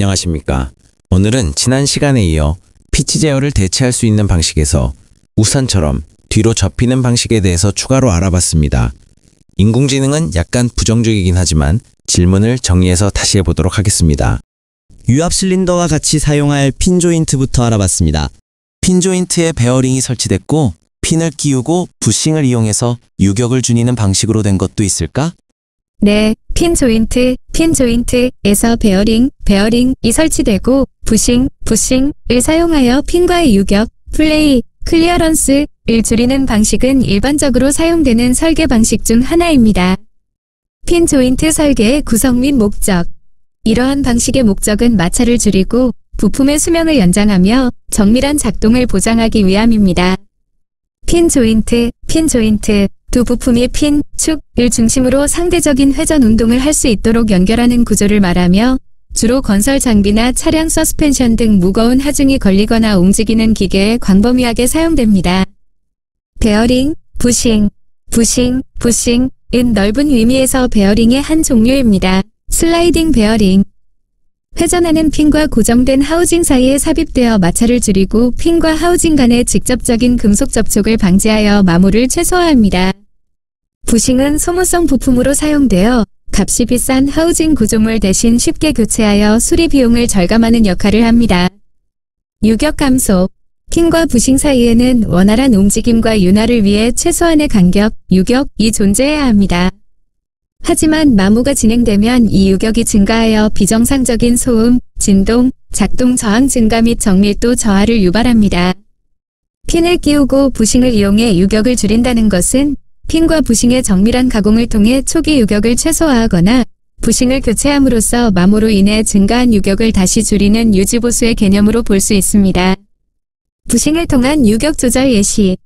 안녕하십니까. 오늘은 지난 시간에 이어 피치 제어를 대체할 수 있는 방식에서 우산처럼 뒤로 접히는 방식에 대해서 추가로 알아봤습니다. 인공지능은 약간 부정적이긴 하지만 질문을 정리해서 다시 해보도록 하겠습니다. 유압 실린더와 같이 사용할 핀 조인트부터 알아봤습니다. 핀 조인트에 베어링이 설치됐고 핀을 끼우고 부싱을 이용해서 유격을 줄이는 방식으로 된 것도 있을까? 네, 핀 조인트에서 베어링이 설치되고 부싱을 사용하여 핀과의 유격, 플레이, 클리어런스를 줄이는 방식은 일반적으로 사용되는 설계 방식 중 하나입니다. 핀 조인트 설계의 구성 및 목적. 이러한 방식의 목적은 마찰을 줄이고 부품의 수명을 연장하며 정밀한 작동을 보장하기 위함입니다. 핀 조인트, 두 부품이 핀, 축을 중심으로 상대적인 회전 운동을 할 수 있도록 연결하는 구조를 말하며 주로 건설 장비나 차량 서스펜션 등 무거운 하중이 걸리거나 움직이는 기계에 광범위하게 사용됩니다. 베어링, 부싱은 넓은 의미에서 베어링의 한 종류입니다. 슬라이딩 베어링. 회전하는 핀과 고정된 하우징 사이에 삽입되어 마찰을 줄이고 핀과 하우징 간의 직접적인 금속 접촉을 방지하여 마모를 최소화합니다. 부싱은 소모성 부품으로 사용되어 값이 비싼 하우징 구조물 대신 쉽게 교체하여 수리 비용을 절감하는 역할을 합니다. 유격 감소. 핀과 부싱 사이에는 원활한 움직임과 윤활을 위해 최소한의 간격, 유격이 존재해야 합니다. 하지만 마모가 진행되면 이 유격이 증가하여 비정상적인 소음, 진동, 작동 저항 증가 및 정밀도 저하를 유발합니다. 핀을 끼우고 부싱을 이용해 유격을 줄인다는 것은 핀과 부싱의 정밀한 가공을 통해 초기 유격을 최소화하거나 부싱을 교체함으로써 마모로 인해 증가한 유격을 다시 줄이는 유지보수의 개념으로 볼 수 있습니다. 부싱을 통한 유격 조절 예시.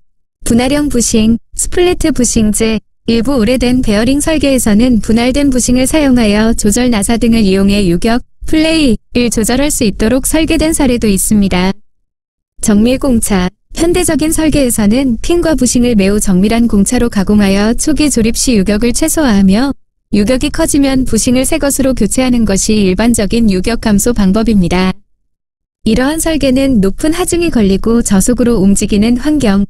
분할형 부싱, 스플리트 부싱제. 일부 오래된 베어링 설계에서는 분할된 부싱을 사용하여 조절 나사 등을 이용해 유격, 플레이를 조절할 수 있도록 설계된 사례도 있습니다. 정밀 공차. 현대적인 설계에서는 핀과 부싱을 매우 정밀한 공차로 가공하여 초기 조립 시 유격을 최소화하며 유격이 커지면 부싱을 새 것으로 교체하는 것이 일반적인 유격 감소 방법입니다. 이러한 설계는 높은 하중이 걸리고 저속으로 움직이는 환경,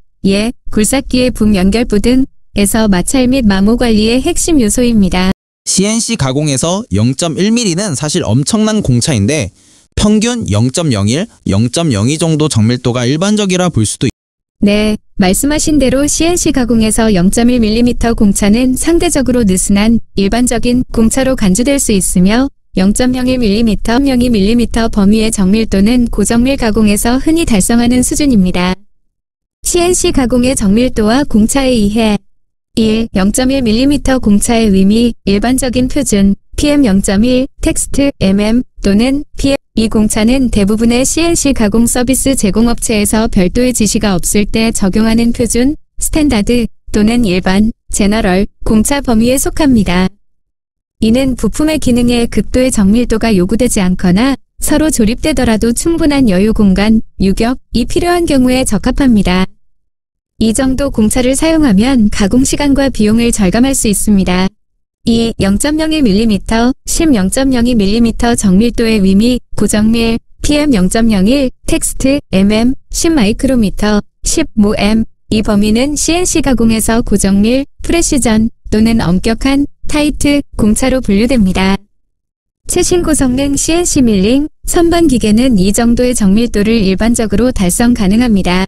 굴삭기의 붐 연결부 등에서 마찰 및 마모 관리의 핵심 요소입니다. CNC 가공에서 0.1mm는 사실 엄청난 공차인데 평균 0.01, 0.02 정도 정밀도가 일반적이라 볼 수도 있습니다. 네, 말씀하신 대로 CNC 가공에서 0.1mm 공차는 상대적으로 느슨한 일반적인 공차로 간주될 수 있으며 0.01mm, 0.02mm 범위의 정밀도는 고정밀 가공에서 흔히 달성하는 수준입니다. CNC 가공의 정밀도와 공차의 이해. 1. 0.1mm 공차의 의미, 일반적인 표준, PM 0.1, 텍스트, 또는 PM. 이 공차는 대부분의 CNC 가공 서비스 제공업체에서 별도의 지시가 없을 때 적용하는 표준, 스탠다드, 또는 일반, 제너럴, 공차 범위에 속합니다. 이는 부품의 기능에 극도의 정밀도가 요구되지 않거나 서로 조립되더라도 충분한 여유 공간, 유격이 필요한 경우에 적합합니다. 이 정도 공차를 사용하면 가공 시간과 비용을 절감할 수 있습니다. 2. 0.01mm, 10 0.02mm 정밀도의 의미, 고정밀, PM 0.01, 텍스트, 10 마이크로미터, 10 모엠. 이 범위는 CNC 가공에서 고정밀, 프레시전 또는 엄격한, 타이트, 공차로 분류됩니다. 최신 고성능 CNC 밀링, 선반 기계는 이 정도의 정밀도를 일반적으로 달성 가능합니다.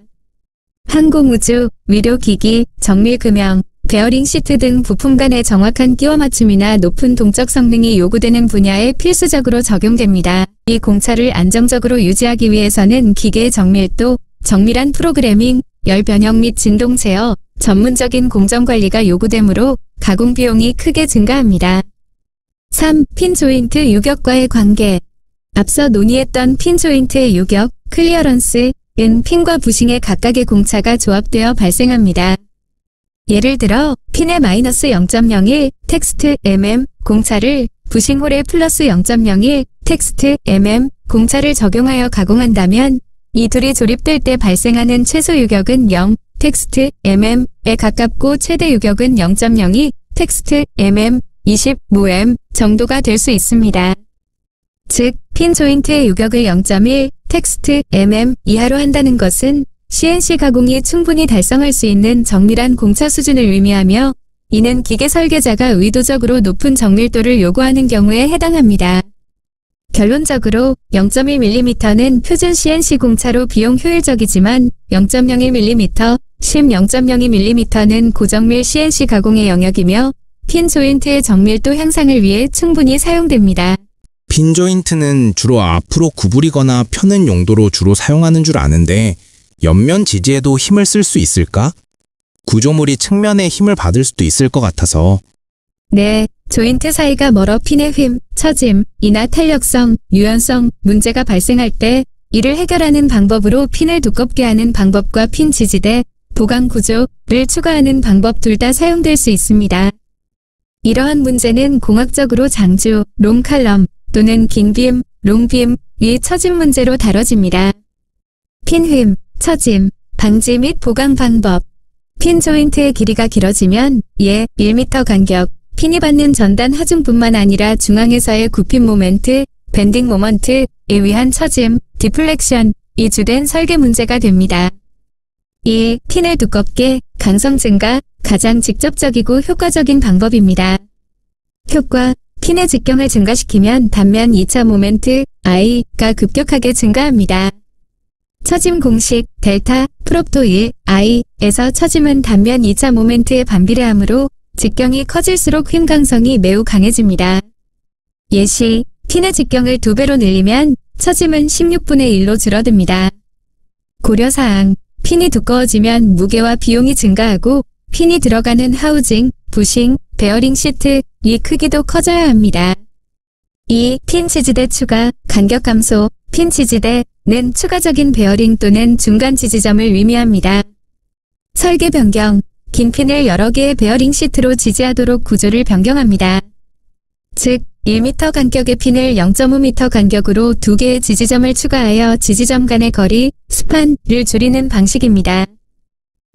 항공우주, 의료기기, 정밀금형, 베어링 시트 등 부품 간의 정확한 끼워 맞춤이나 높은 동적 성능이 요구되는 분야에 필수적으로 적용됩니다. 이 공차를 안정적으로 유지하기 위해서는 기계의 정밀도, 정밀한 프로그래밍, 열 변형 및 진동 제어, 전문적인 공정 관리가 요구되므로 가공 비용이 크게 증가합니다. 3. 핀 조인트 유격과의 관계. 앞서 논의했던 핀 조인트의 유격, 클리어런스는 핀과 부싱의 각각의 공차가 조합되어 발생합니다. 예를 들어 핀의 마이너스 0.01 텍스트 공차를 부싱홀의 플러스 0.01 텍스트 공차를 적용하여 가공한다면 이 둘이 조립될 때 발생하는 최소 유격은 0 텍스트 mm에 가깝고 최대 유격은 0.02 텍스트 20 모엠 정도가 될 수 있습니다. 즉 핀 조인트의 유격을 0.1 텍스트 이하로 한다는 것은 CNC 가공이 충분히 달성할 수 있는 정밀한 공차 수준을 의미하며 이는 기계 설계자가 의도적으로 높은 정밀도를 요구하는 경우에 해당합니다. 결론적으로 0.1mm는 표준 CNC 공차로 비용 효율적이지만 0.01mm, 0.02mm는 고정밀 CNC 가공의 영역이며 핀 조인트의 정밀도 향상을 위해 충분히 사용됩니다. 핀 조인트는 주로 앞으로 구부리거나 펴는 용도로 주로 사용하는 줄 아는데 옆면 지지에도 힘을 쓸 수 있을까? 구조물이 측면에 힘을 받을 수도 있을 것 같아서. 네, 조인트 사이가 멀어 핀의 휨, 처짐, 이나 탄력성, 유연성 문제가 발생할 때 이를 해결하는 방법으로 핀을 두껍게 하는 방법과 핀 지지대, 보강 구조를 추가하는 방법 둘 다 사용될 수 있습니다. 이러한 문제는 공학적으로 장주, 롱칼럼 또는 긴빔, 롱빔, 위 처짐 문제로 다뤄집니다. 핀 휨, 처짐, 방지 및 보강 방법. 핀 조인트의 길이가 길어지면 1m 간격, 핀이 받는 전단 하중뿐만 아니라 중앙에서의 굽힘 모멘트, 밴딩 모먼트에 의한 처짐, 디플렉션이 주된 설계 문제가 됩니다. 이 핀을 두껍게, 강성 증가, 가장 직접적이고 효과적인 방법입니다. 효과, 핀의 직경을 증가시키면 단면 2차 모멘트, I가 급격하게 증가합니다. 처짐 공식, 델타, 프롭토 1, I에서 처짐은 단면 2차 모멘트에 반비례하므로 직경이 커질수록 휨 강성이 매우 강해집니다. 예시, 핀의 직경을 2배로 늘리면 처짐은 16분의 1로 줄어듭니다. 고려사항, 핀이 두꺼워지면 무게와 비용이 증가하고 핀이 들어가는 하우징, 부싱, 베어링 시트의 크기도 커져야 합니다. 2. 핀 지지대 추가, 간격 감소, 핀 지지대는 추가적인 베어링 또는 중간 지지점을 의미합니다. 설계 변경, 긴 핀을 여러 개의 베어링 시트로 지지하도록 구조를 변경합니다. 즉, 1m 간격의 핀을 0.5m 간격으로 2개의 지지점을 추가하여 지지점 간의 거리, 스판을 줄이는 방식입니다.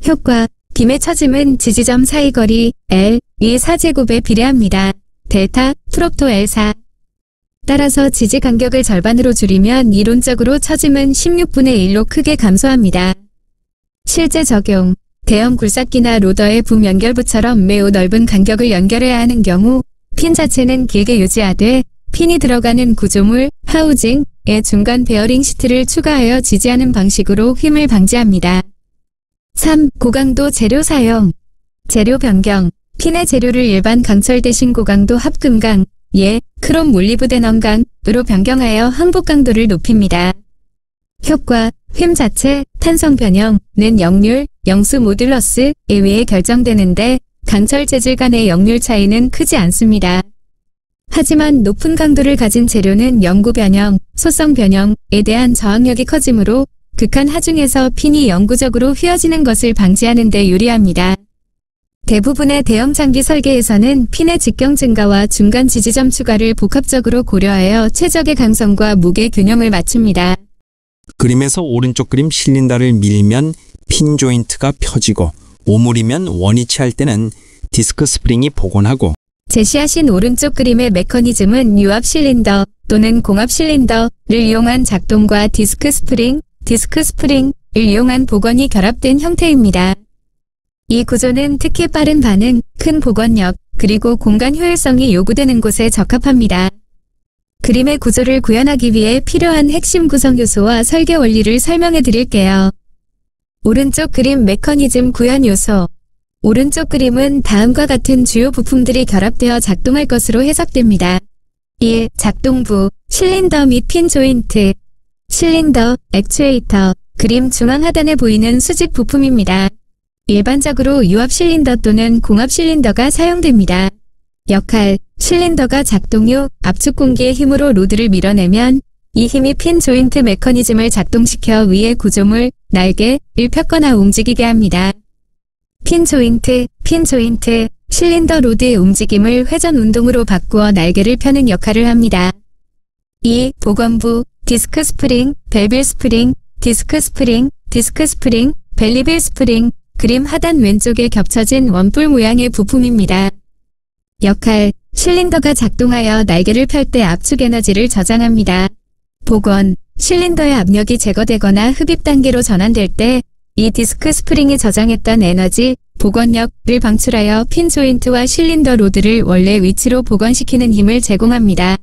효과, 빔의 처짐은 지지점 사이 거리, L, 4제곱에 비례합니다. 델타, 프롭토 L4. 따라서 지지 간격을 절반으로 줄이면 이론적으로 처짐은 16분의 1로 크게 감소합니다. 실제 적용, 대형 굴삭기나 로더의 붐 연결부처럼 매우 넓은 간격을 연결해야 하는 경우 핀 자체는 길게 유지하되 핀이 들어가는 구조물, 하우징의 중간 베어링 시트를 추가하여 지지하는 방식으로 휨을 방지합니다. 3. 고강도 재료 사용. 재료 변경. 핀의 재료를 일반 강철 대신 고강도 합금강, 크롬 몰리브데넘강으로 변경하여 항복 강도를 높입니다. 효과, 휨 자체, 탄성 변형은 역률, 영수 모듈러스에 의해 결정되는데 강철 재질 간의 역률 차이는 크지 않습니다. 하지만 높은 강도를 가진 재료는 영구 변형, 소성 변형에 대한 저항력이 커지므로 극한 하중에서 핀이 영구적으로 휘어지는 것을 방지하는 데 유리합니다. 대부분의 대형 장비 설계에서는 핀의 직경 증가와 중간 지지점 추가를 복합적으로 고려하여 최적의 강성과 무게 균형을 맞춥니다. 그림에서 오른쪽 그림 실린더를 밀면 핀 조인트가 펴지고 오므리면 원위치할 때는 디스크 스프링이 복원하고 제시하신 오른쪽 그림의 메커니즘은 유압 실린더 또는 공압 실린더를 이용한 작동과 디스크 스프링을 이용한 복원이 결합된 형태입니다. 이 구조는 특히 빠른 반응, 큰 복원력, 그리고 공간 효율성이 요구되는 곳에 적합합니다. 그림의 구조를 구현하기 위해 필요한 핵심 구성 요소와 설계 원리를 설명해 드릴게요. 오른쪽 그림 메커니즘 구현 요소. 오른쪽 그림은 다음과 같은 주요 부품들이 결합되어 작동할 것으로 해석됩니다. 1. 작동부, 실린더 및 핀 조인트. 실린더, 액추에이터, 그림 중앙 하단에 보이는 수직 부품입니다. 일반적으로 유압 실린더 또는 공압 실린더가 사용됩니다. 역할, 실린더가 작동 후 압축 공기의 힘으로 로드를 밀어내면 이 힘이 핀 조인트 메커니즘을 작동시켜 위의 구조물, 날개를 펴거나 움직이게 합니다. 핀 조인트, 실린더 로드의 움직임을 회전 운동으로 바꾸어 날개를 펴는 역할을 합니다. 2. 보건부, 디스크 스프링, 벨빌 스프링, 디스크 스프링, 벨리빌 스프링, 그림 하단 왼쪽에 겹쳐진 원뿔 모양의 부품입니다. 역할, 실린더가 작동하여 날개를 펼 때 압축 에너지를 저장합니다. 복원, 실린더의 압력이 제거되거나 흡입 단계로 전환될 때 이 디스크 스프링이 저장했던 에너지, 복원력을 방출하여 핀 조인트와 실린더 로드를 원래 위치로 복원시키는 힘을 제공합니다.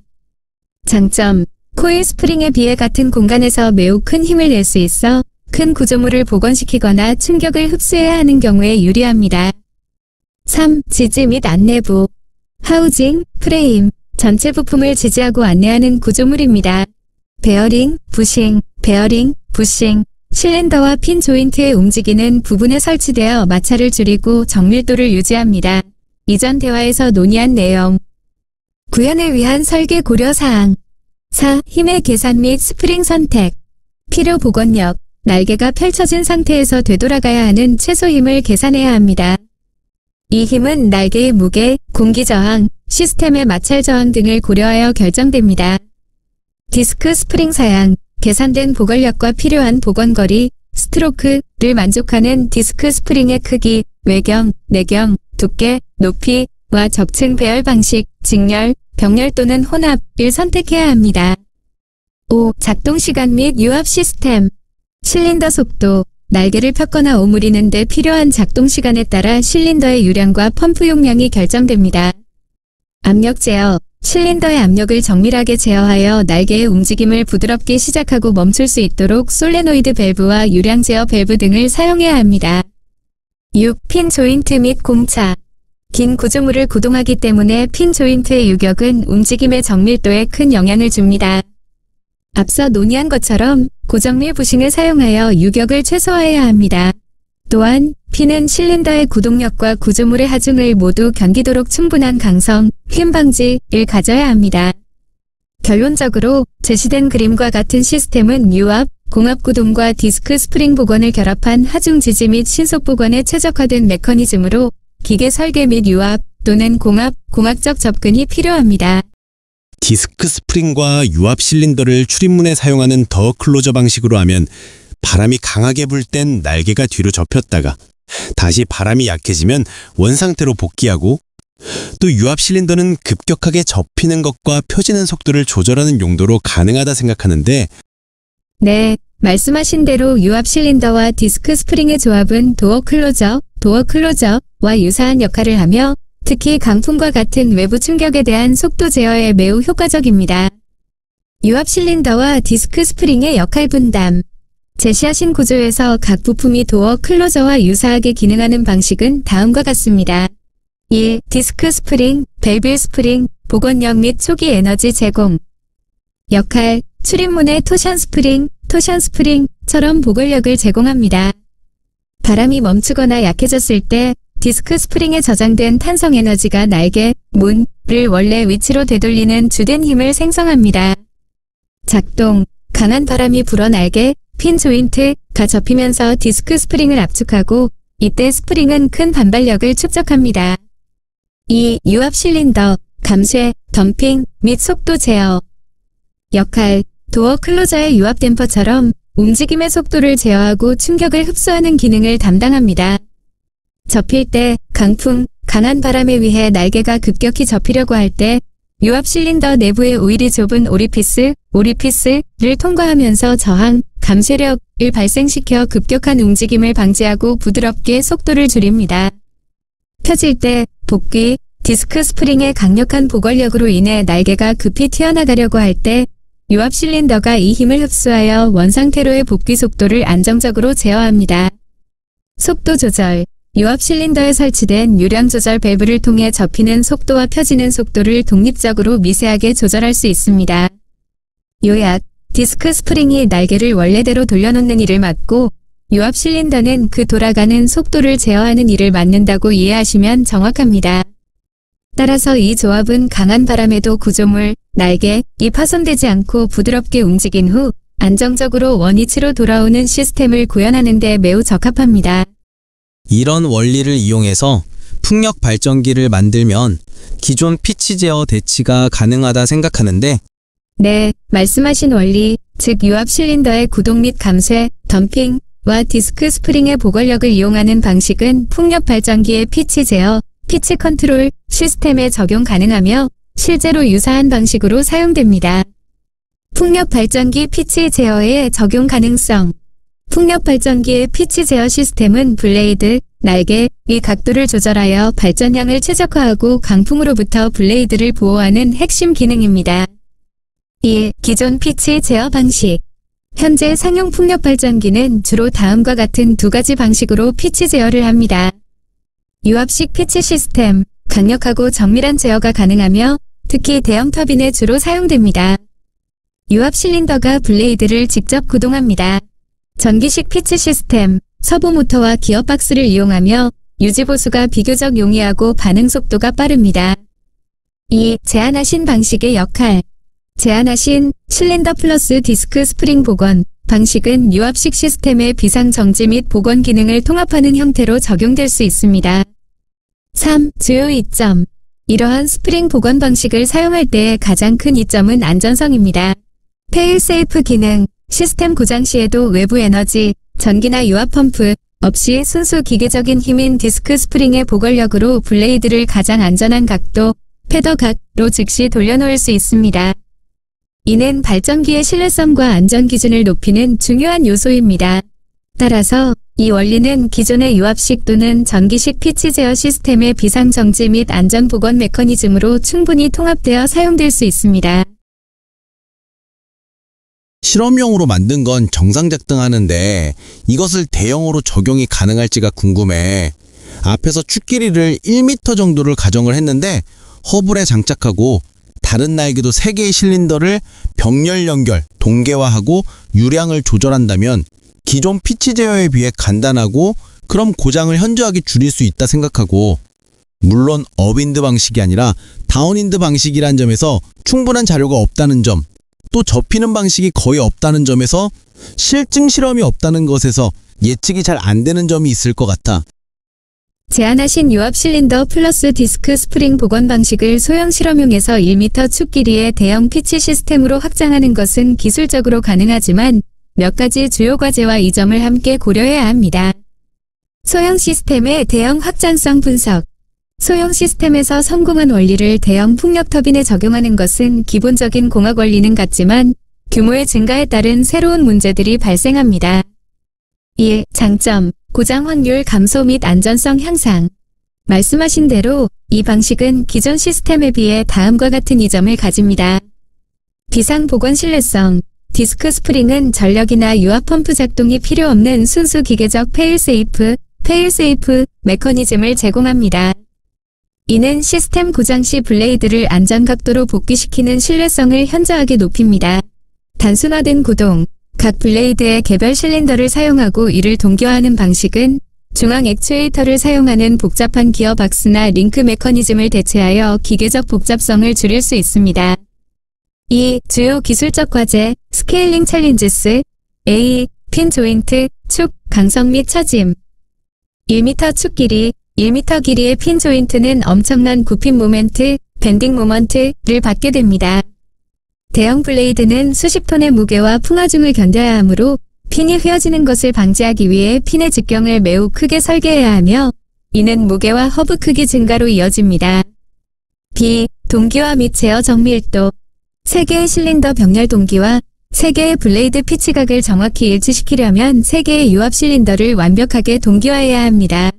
장점, 코일 스프링에 비해 같은 공간에서 매우 큰 힘을 낼 수 있어 큰 구조물을 복원시키거나 충격을 흡수해야 하는 경우에 유리합니다. 3. 지지 및 안내부. 하우징, 프레임, 전체 부품을 지지하고 안내하는 구조물입니다. 베어링, 부싱, 베어링, 부싱, 실린더와 핀 조인트에 움직이는 부분에 설치되어 마찰을 줄이고 정밀도를 유지합니다. 이전 대화에서 논의한 내용. 구현을 위한 설계 고려사항. 4. 힘의 계산 및 스프링 선택. 필요 복원력. 날개가 펼쳐진 상태에서 되돌아가야 하는 최소 힘을 계산해야 합니다. 이 힘은 날개의 무게, 공기 저항, 시스템의 마찰 저항 등을 고려하여 결정됩니다. 디스크 스프링 사양. 계산된 복원력과 필요한 복원거리, 스트로크를 만족하는 디스크 스프링의 크기, 외경, 내경, 두께, 높이와 적층 배열 방식, 직렬, 병렬 또는 혼합을 선택해야 합니다. 5. 작동 시간 및 유압 시스템. 실린더 속도, 날개를 펴거나 오므리는 데 필요한 작동 시간에 따라 실린더의 유량과 펌프 용량이 결정됩니다. 압력 제어. 실린더의 압력을 정밀하게 제어하여 날개의 움직임을 부드럽게 시작하고 멈출 수 있도록 솔레노이드 밸브와 유량 제어 밸브 등을 사용해야 합니다. 6. 핀 조인트 및 공차. 긴 구조물을 구동하기 때문에 핀 조인트의 유격은 움직임의 정밀도에 큰 영향을 줍니다. 앞서 논의한 것처럼 고정밀 부싱을 사용하여 유격을 최소화해야 합니다. 또한 핀은 실린더의 구동력과 구조물의 하중을 모두 견디도록 충분한 강성, 휨 방지를 가져야 합니다. 결론적으로 제시된 그림과 같은 시스템은 유압, 공압 구동과 디스크 스프링 복원을 결합한 하중 지지 및 신속 복원에 최적화된 메커니즘으로 기계 설계 및 유압 또는 공압, 공학적 접근이 필요합니다. 디스크 스프링과 유압 실린더를 출입문에 사용하는 더 클로저 방식으로 하면 바람이 강하게 불 땐 날개가 뒤로 접혔다가 다시 바람이 약해지면 원상태로 복귀하고, 또 유압 실린더는 급격하게 접히는 것과 펴지는 속도를 조절하는 용도로 가능하다 생각하는데, 네, 말씀하신 대로 유압 실린더와 디스크 스프링의 조합은 도어 클로저와 유사한 역할을 하며 특히 강풍과 같은 외부 충격에 대한 속도 제어에 매우 효과적입니다. 유압 실린더와 디스크 스프링의 역할 분담. 제시하신 구조에서 각 부품이 도어 클로저와 유사하게 기능하는 방식은 다음과 같습니다. 1. 디스크 스프링, 밸브 스프링, 복원력 및 초기 에너지 제공. 역할, 출입문의 토션 스프링처럼 복원력을 제공합니다. 바람이 멈추거나 약해졌을 때 디스크 스프링에 저장된 탄성 에너지가 날개, 문을 원래 위치로 되돌리는 주된 힘을 생성합니다. 작동, 강한 바람이 불어 날개, 핀 조인트가 접히면서 디스크 스프링을 압축하고 이때 스프링은 큰 반발력을 축적합니다. 2. 유압 실린더, 감쇄, 덤핑 및 속도 제어. 역할, 도어 클로저의 유압 댐퍼처럼 움직임의 속도를 제어하고 충격을 흡수하는 기능을 담당합니다. 접힐 때 강풍, 강한 바람에 의해 날개가 급격히 접히려고 할 때 유압 실린더 내부의 오일이 좁은 오리피스를 통과하면서 저항, 감쇄력을 발생시켜 급격한 움직임을 방지하고 부드럽게 속도를 줄입니다. 펴질 때 복귀, 디스크 스프링의 강력한 복원력으로 인해 날개가 급히 튀어나가려고 할 때 유압 실린더가 이 힘을 흡수하여 원상태로의 복귀 속도를 안정적으로 제어합니다. 속도 조절. 유압 실린더에 설치된 유량 조절 밸브를 통해 접히는 속도와 펴지는 속도를 독립적으로 미세하게 조절할 수 있습니다. 요약, 디스크 스프링이 날개를 원래대로 돌려놓는 일을 맡고 유압 실린더는 그 돌아가는 속도를 제어하는 일을 맡는다고 이해하시면 정확합니다. 따라서 이 조합은 강한 바람에도 구조물, 날개이 파손되지 않고 부드럽게 움직인 후 안정적으로 원위치로 돌아오는 시스템을 구현하는 데 매우 적합합니다. 이런 원리를 이용해서 풍력 발전기를 만들면 기존 피치 제어 대치가 가능하다 생각하는데, 네, 말씀하신 원리, 즉 유압 실린더의 구동 및 감쇄, 덤핑과 디스크 스프링의 복원력을 이용하는 방식은 풍력 발전기의 피치 제어, 피치 컨트롤 시스템에 적용 가능하며 실제로 유사한 방식으로 사용됩니다. 풍력 발전기 피치 제어의 적용 가능성. 풍력 발전기의 피치 제어 시스템은 블레이드, 날개, 위 각도를 조절하여 발전량을 최적화하고 강풍으로부터 블레이드를 보호하는 핵심 기능입니다. 1. 기존 피치 제어 방식. 현재 상용 풍력 발전기는 주로 다음과 같은 두 가지 방식으로 피치 제어를 합니다. 유압식 피치 시스템, 강력하고 정밀한 제어가 가능하며 특히 대형 터빈에 주로 사용됩니다. 유압 실린더가 블레이드를 직접 구동합니다. 전기식 피치 시스템, 서보 모터와 기어박스를 이용하며 유지보수가 비교적 용이하고 반응 속도가 빠릅니다. 2. 제한하신 방식의 역할. 제한하신 실린더 플러스 디스크 스프링 복원 방식은 유압식 시스템의 비상 정지 및 복원 기능을 통합하는 형태로 적용될 수 있습니다. 3. 주요 이점. 이러한 스프링 복원 방식을 사용할 때의 가장 큰 이점은 안전성입니다. 페일세이프 기능, 시스템 고장 시에도 외부 에너지, 전기나 유압 펌프 없이 순수 기계적인 힘인 디스크 스프링의 보궐력으로 블레이드를 가장 안전한 각도, 패더 각로 즉시 돌려놓을 수 있습니다. 이는 발전기의 신뢰성과 안전 기준을 높이는 중요한 요소입니다. 따라서 이 원리는 기존의 유압식 또는 전기식 피치 제어 시스템의 비상 정지 및 안전 복원 메커니즘으로 충분히 통합되어 사용될 수 있습니다. 실험용으로 만든 건 정상 작동하는데 이것을 대형으로 적용이 가능할지가 궁금해. 앞에서 축 길이를 1m 정도를 가정을 했는데 허블에 장착하고 다른 날개도 3개의 실린더를 병렬 연결, 동계화하고 유량을 조절한다면 기존 피치 제어에 비해 간단하고 그럼 고장을 현저하게 줄일 수 있다 생각하고, 물론 업윈드 방식이 아니라 다운윈드 방식이란 점에서 충분한 자료가 없다는 점, 또 접히는 방식이 거의 없다는 점에서 실증 실험이 없다는 것에서 예측이 잘 안 되는 점이 있을 것 같아. 제한하신 유압 실린더 플러스 디스크 스프링 복원 방식을 소형 실험용에서 1m 축 길이의 대형 피치 시스템으로 확장하는 것은 기술적으로 가능하지만 몇 가지 주요 과제와 이점을 함께 고려해야 합니다. 소형 시스템의 대형 확장성 분석. 소형 시스템에서 성공한 원리를 대형 풍력 터빈에 적용하는 것은 기본적인 공학 원리는 같지만 규모의 증가에 따른 새로운 문제들이 발생합니다. 1. 장점, 고장 확률 감소 및 안전성 향상. 말씀하신 대로 이 방식은 기존 시스템에 비해 다음과 같은 이점을 가집니다. 비상 복원 신뢰성. 디스크 스프링은 전력이나 유압 펌프 작동이 필요 없는 순수 기계적 페일세이프 메커니즘을 제공합니다. 이는 시스템 고장 시 블레이드를 안전 각도로 복귀시키는 신뢰성을 현저하게 높입니다. 단순화된 구동. 각 블레이드의 개별 실린더를 사용하고 이를 동기화하는 방식은 중앙 액추에이터를 사용하는 복잡한 기어박스나 링크 메커니즘을 대체하여 기계적 복잡성을 줄일 수 있습니다. 2. 주요 기술적 과제, 스케일링 챌린지스. A. 핀 조인트, 축, 강성 및 처짐. 1m 축 길이, 1m 길이의 핀 조인트는 엄청난 굽힘 모멘트, 밴딩 모먼트를 받게 됩니다. 대형 블레이드는 수십 톤의 무게와 풍화중을 견뎌야 하므로 핀이 휘어지는 것을 방지하기 위해 핀의 직경을 매우 크게 설계해야 하며 이는 무게와 허브 크기 증가로 이어집니다. B. 동기화 및 제어 정밀도. 3개의 실린더 병렬 동기화, 3개의 블레이드 피치각을 정확히 일치시키려면 3개의 유압 실린더를 완벽하게 동기화해야 합니다.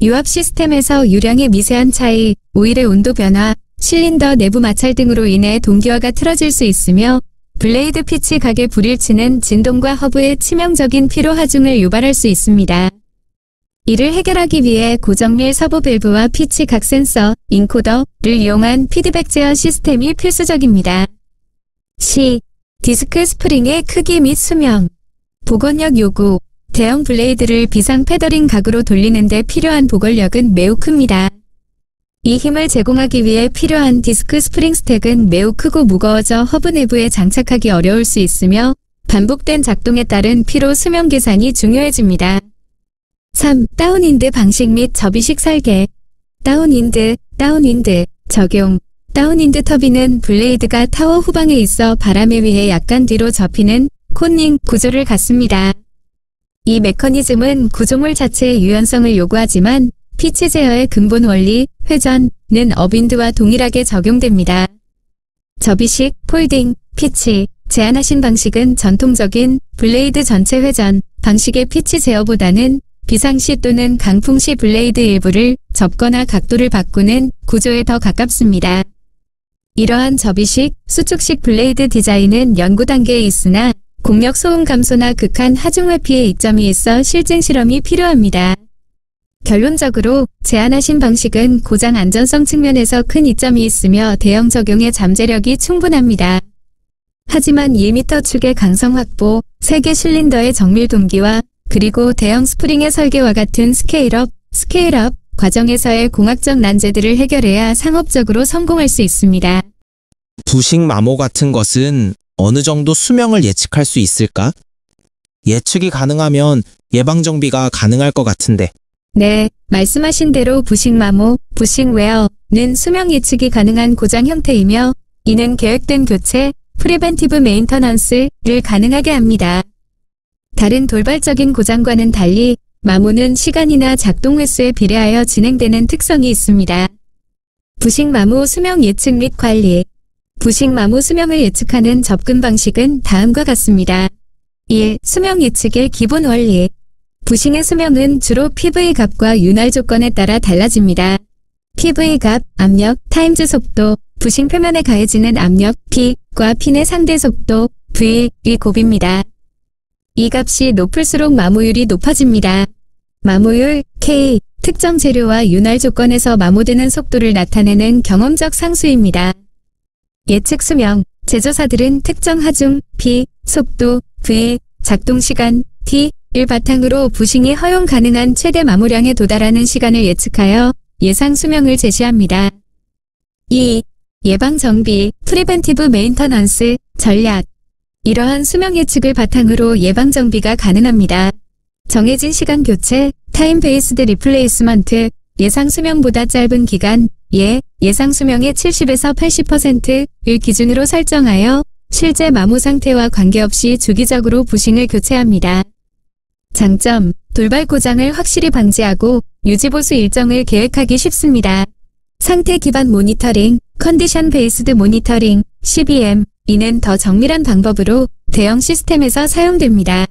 유압 시스템에서 유량의 미세한 차이, 오일의 온도 변화, 실린더 내부 마찰 등으로 인해 동기화가 틀어질 수 있으며 블레이드 피치 각의 불일치는 진동과 허브의 치명적인 피로 하중을 유발할 수 있습니다. 이를 해결하기 위해 고정밀 서보 밸브와 피치 각 센서, 인코더를 이용한 피드백 제어 시스템이 필수적입니다. C. 디스크 스프링의 크기 및 수명. 복원력 요구. 대형 블레이드를 비상 패더링 각으로 돌리는 데 필요한 복원력은 매우 큽니다. 이 힘을 제공하기 위해 필요한 디스크 스프링 스택은 매우 크고 무거워져 허브 내부에 장착하기 어려울 수 있으며 반복된 작동에 따른 피로 수명 계산이 중요해집니다. 3. 다운윈드 방식 및 접이식 설계. 다운윈드 적용. 다운윈드 터빈은 블레이드가 타워 후방에 있어 바람에 의해 약간 뒤로 접히는 코닝 구조를 갖습니다. 이 메커니즘은 구조물 자체의 유연성을 요구하지만 피치 제어의 근본 원리, 회전은 업윈드와 동일하게 적용됩니다. 접이식, 폴딩, 피치, 제안하신 방식은 전통적인 블레이드 전체 회전 방식의 피치 제어보다는 비상시 또는 강풍시 블레이드 일부를 접거나 각도를 바꾸는 구조에 더 가깝습니다. 이러한 접이식, 수축식 블레이드 디자인은 연구 단계에 있으나 공력 소음 감소나 극한 하중 회피에 이점이 있어 실증 실험이 필요합니다. 결론적으로 제안하신 방식은 고장 안전성 측면에서 큰 이점이 있으며 대형 적용의 잠재력이 충분합니다. 하지만 2m 축의 강성 확보, 3개 실린더의 정밀 동기화, 그리고 대형 스프링의 설계와 같은 스케일업 과정에서의 공학적 난제들을 해결해야 상업적으로 성공할 수 있습니다. 부식 마모 같은 것은 어느 정도 수명을 예측할 수 있을까? 예측이 가능하면 예방 정비가 가능할 것 같은데. 네, 말씀하신 대로 부식마모, 부식웨어는 수명 예측이 가능한 고장 형태이며 이는 계획된 교체, 프리벤티브 메인터넌스를 가능하게 합니다. 다른 돌발적인 고장과는 달리 마모는 시간이나 작동 횟수에 비례하여 진행되는 특성이 있습니다. 부식마모 수명 예측 및 관리. 부식마모 수명을 예측하는 접근 방식은 다음과 같습니다. 1. 수명 예측의 기본 원리. 부싱의 수명은 주로 PV 값과 윤활 조건에 따라 달라집니다. PV 값, 압력, 타임즈 속도, 부싱 표면에 가해지는 압력, P과 핀의 상대 속도, V의 곱입니다. 이 값이 높을수록 마모율이 높아집니다. 마모율, K, 특정 재료와 윤활 조건에서 마모되는 속도를 나타내는 경험적 상수입니다. 예측 수명, 제조사들은 특정 하중, P, 속도, V, 작동시간, T를 바탕으로 부싱이 허용 가능한 최대 마모량에 도달하는 시간을 예측하여 예상 수명을 제시합니다. 2. 예방 정비, 프리벤티브 메인터넌스, 전략. 이러한 수명 예측을 바탕으로 예방 정비가 가능합니다. 정해진 시간 교체, 타임 베이스드 리플레이스먼트, 예상 수명보다 짧은 기간, 예상 수명의 70에서 80%를 기준으로 설정하여 실제 마모 상태와 관계없이 주기적으로 부싱을 교체합니다. 장점, 돌발 고장을 확실히 방지하고 유지보수 일정을 계획하기 쉽습니다. 상태 기반 모니터링, 컨디션 베이스드 모니터링, CBM, 이는 더 정밀한 방법으로 대형 시스템에서 사용됩니다.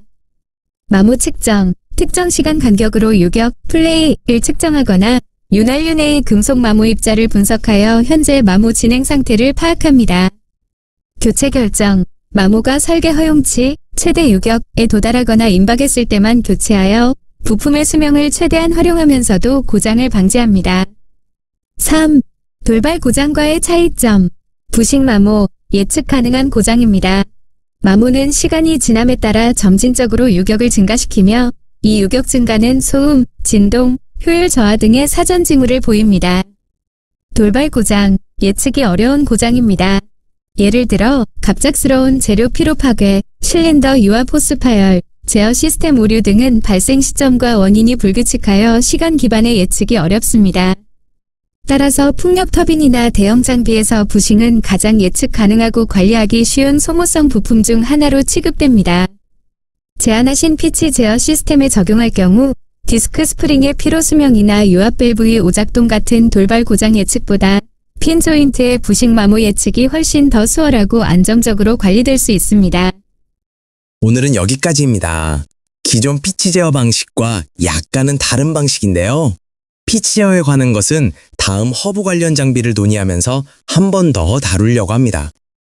마모 측정, 특정 시간 간격으로 유격, 플레이를 측정하거나 윤활유 내의 금속 마모 입자를 분석하여 현재 마모 진행 상태를 파악합니다. 교체 결정, 마모가 설계 허용치, 최대 유격에 도달하거나 임박했을 때만 교체하여 부품의 수명을 최대한 활용하면서도 고장을 방지합니다. 3. 돌발 고장과의 차이점. 부식 마모, 예측 가능한 고장입니다. 마모는 시간이 지남에 따라 점진적으로 유격을 증가시키며 이 유격 증가는 소음, 진동, 효율 저하 등의 사전 징후를 보입니다. 돌발 고장, 예측이 어려운 고장입니다. 예를 들어 갑작스러운 재료 피로 파괴, 실린더 유압 호스 파열, 제어 시스템 오류 등은 발생 시점과 원인이 불규칙하여 시간 기반의 예측이 어렵습니다. 따라서 풍력 터빈이나 대형 장비에서 부싱은 가장 예측 가능하고 관리하기 쉬운 소모성 부품 중 하나로 취급됩니다. 제안하신 피치 제어 시스템에 적용할 경우 디스크 스프링의 피로 수명이나 유압 밸브의 오작동 같은 돌발 고장 예측보다 핀 조인트의 부식 마모 예측이 훨씬 더 수월하고 안정적으로 관리될 수 있습니다. 오늘은 여기까지입니다. 기존 피치 제어 방식과 약간은 다른 방식인데요. 피치 제어에 관한 것은 다음 허브 관련 장비를 논의하면서 한 번 더 다루려고 합니다.